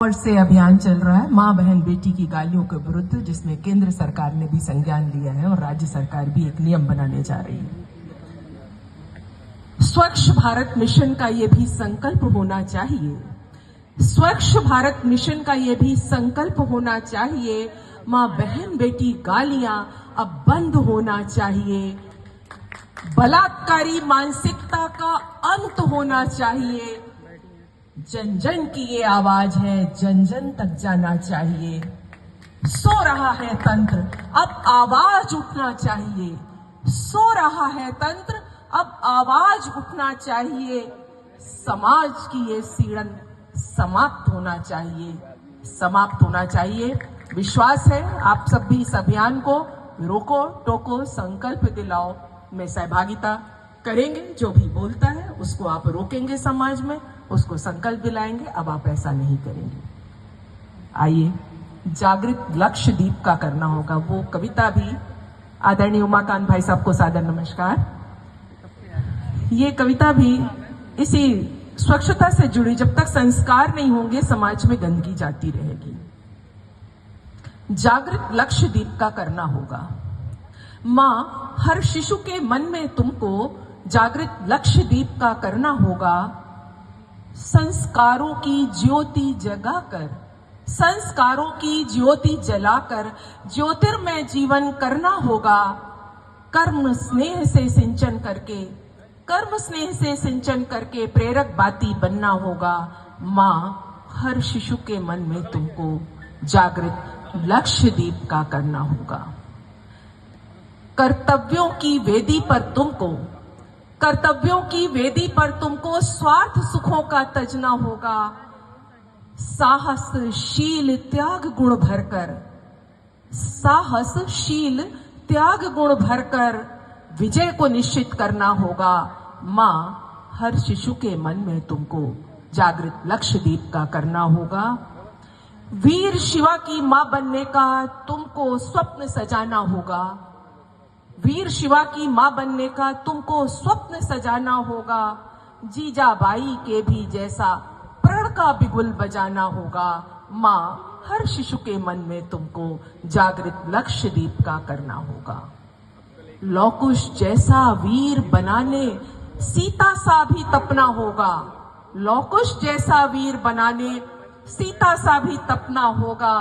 वर्ष से अभियान चल रहा है मां बहन बेटी की गालियों के विरुद्ध, जिसमें केंद्र सरकार ने भी संज्ञान लिया है और राज्य सरकार भी एक नियम बनाने जा रही है। स्वच्छ भारत मिशन का ये भी संकल्प होना चाहिए, स्वच्छ भारत मिशन का ये भी संकल्प होना चाहिए, मां बहन बेटी गालियां अब बंद होना चाहिए, बलात्कारी मानसिकता का अंत होना चाहिए। जन जन की ये आवाज है, जन जन तक जाना चाहिए। सो रहा है तंत्र, अब आवाज उठना चाहिए। सो रहा है तंत्र, अब आवाज उठना चाहिए। समाज की ये सीड़न समाप्त होना चाहिए, समाप्त होना चाहिए। विश्वास है आप सब भी इस अभियान को रोको टोको संकल्प दिलाओ में सहभागिता करेंगे। जो भी बोलता है उसको आप रोकेंगे, समाज में उसको संकल्प दिलाएंगे। अब आप ऐसा नहीं करेंगे। आइए, जागृत लक्षद्वीप का करना होगा। वो कविता भी आदरणीय उमाकांत भाई साहब को सादर नमस्कार। ये कविता भी इसी स्वच्छता से जुड़ी, जब तक संस्कार नहीं होंगे समाज में गंदगी जाती रहेगी। जागृत लक्षद्वीप का करना होगा। मां, हर शिशु के मन में तुमको जागृत लक्षद्वीप का करना होगा। संस्कारों की ज्योति जगाकर, संस्कारों की ज्योति जलाकर ज्योतिर्मय जीवन करना होगा। कर्म स्नेह से सिंचन करके, कर्म स्नेह से सिंचन करके प्रेरक बाती बनना होगा। मां, हर शिशु के मन में तुमको जागृत लक्षद्वीप का करना होगा। कर्तव्यों की वेदी पर तुमको, कर्तव्यों की वेदी पर तुमको स्वार्थ सुखों का तजना होगा। साहसशील त्याग गुण भरकर, साहसशील त्याग गुण भरकर विजय को निश्चित करना होगा। मां, हर शिशु के मन में तुमको जागृत लक्षद्वीप का करना होगा। वीर शिवा की मां बनने का तुमको स्वप्न सजाना होगा। वीर शिवा की मां बनने का तुमको स्वप्न सजाना होगा। जीजाबाई के भी जैसा प्रण का बिगुल बजाना होगा। मां, हर शिशु के मन में तुमको जागृत लक्षद्वीप का करना होगा। लौकुश जैसा वीर बनाने सीता सा भी तपना होगा। लौकुश जैसा वीर बनाने सीता सा भी तपना होगा।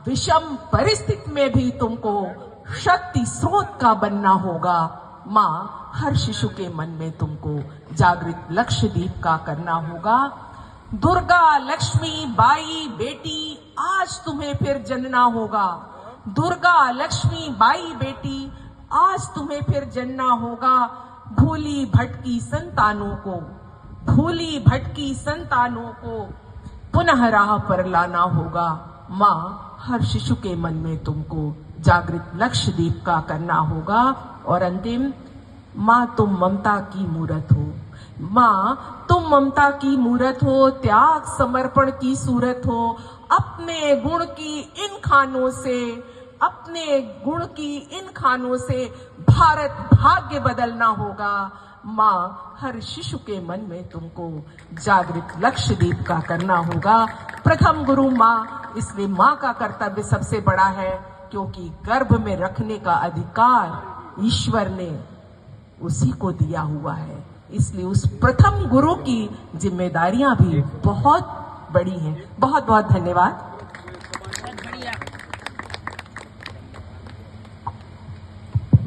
विषम परिस्थिति में भी तुमको शक्ति स्रोत का बनना होगा। मां, हर शिशु के मन में तुमको जागृत लक्षद्वीप का करना होगा। दुर्गा लक्ष्मी बाई बेटी आज तुम्हें फिर जनना होगा। दुर्गा लक्ष्मी बाई बेटी आज तुम्हें फिर जनना होगा। भूली भटकी संतानों को, भूली भटकी संतानों को पुनः राह पर लाना होगा। मां, हर शिशु के मन में तुमको जागृत लक्षद्वीप का करना होगा। और अंतिम, मां तुम ममता की मूरत हो। मां तुम ममता की मूरत हो, त्याग समर्पण की सूरत हो। अपने गुण की इन खानों से, अपने गुण की इन खानों से भारत भाग्य बदलना होगा। मां, हर शिशु के मन में तुमको जागृत लक्षद्वीप का करना होगा। प्रथम गुरु मां, इसलिए मां का कर्तव्य सबसे बड़ा है, क्योंकि गर्भ में रखने का अधिकार ईश्वर ने उसी को दिया हुआ है। इसलिए उस प्रथम गुरु की जिम्मेदारियां भी बहुत बड़ी हैं। बहुत बहुत धन्यवाद।